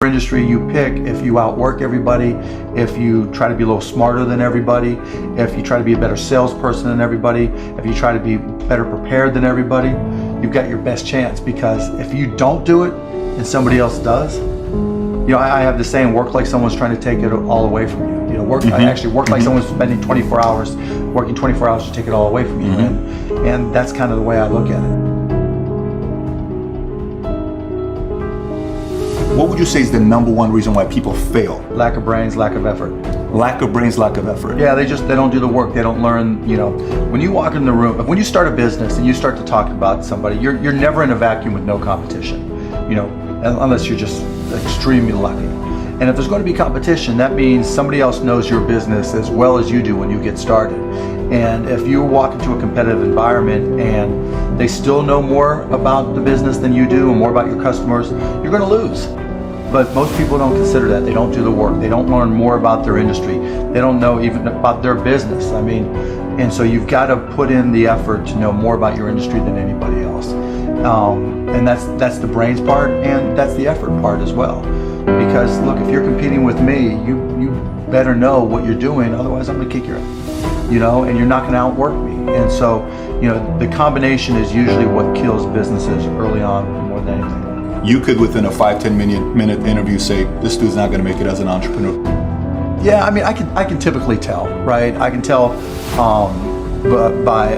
industry you pick, if you outwork everybody, if you try to be a little smarter than everybody, if you try to be a better salesperson than everybody, if you try to be better prepared than everybody, you've got your best chance. Because if you don't do it and somebody else does, you know, I have the saying, work like someone's trying to take it all away from you. You know, I actually work like someone's spending 24 hours, working 24 hours to take it all away from you. And that's kind of the way I look at it. What would you say is the number one reason why people fail? Lack of brains, lack of effort. Lack of brains, lack of effort. Yeah, they don't do the work. They don't learn, you know. When you walk in the room, when you start a business and you start to talk about somebody, you're never in a vacuum with no competition, you know, unless you're just extremely lucky. And if there's going to be competition, that means somebody else knows your business as well as you do when you get started. And if you walk into a competitive environment and they still know more about the business than you do and more about your customers, you're going to lose. But most people don't consider that. They don't do the work. They don't learn more about their industry. They don't know even about their business. I mean, and so you've got to put in the effort to know more about your industry than anybody else. And that's the brains part, and that's the effort part as well. Because look, if you're competing with me, you better know what you're doing. Otherwise, I'm going to kick your ass. You know, and you're not going to outwork me. And so, you know, the combination is usually what kills businesses early on more than anything. You could, within a 5-10 minute interview, say this dude's not going to make it as an entrepreneur. Yeah, I mean, I can typically tell, right? I can tell by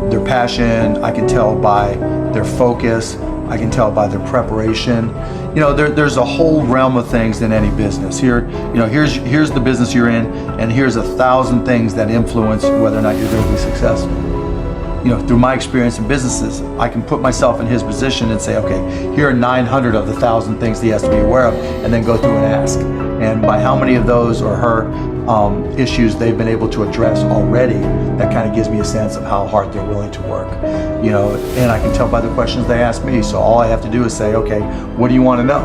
their passion. I can tell by their focus. I can tell by their preparation. You know, there's a whole realm of things in any business. Here, you know, here's the business you're in, and here's 1,000 things that influence whether or not you're going to be successful. You know, through my experience in businesses, I can put myself in his position and say, okay, here are 900 of the 1,000 things he has to be aware of, and then go through and ask. And by how many of those or her issues they've been able to address already, that kind of gives me a sense of how hard they're willing to work. You know, and I can tell by the questions they ask me. So all I have to do is say, okay, what do you want to know?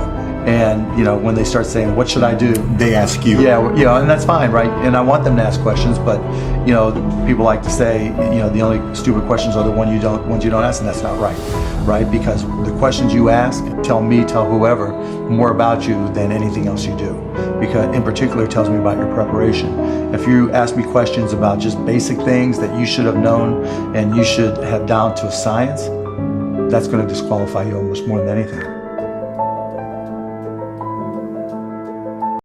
And, you know, when they start saying, what should I do? They ask you. Yeah, you know, and that's fine, right? And I want them to ask questions, but, you know, people like to say, you know, the only stupid questions are the ones you don't ask, and that's not right, right? Because the questions you ask tell whoever more about you than anything else you do. Because in particular, it tells me about your preparation. If you ask me questions about just basic things that you should have known and you should have down to a science, that's going to disqualify you almost more than anything.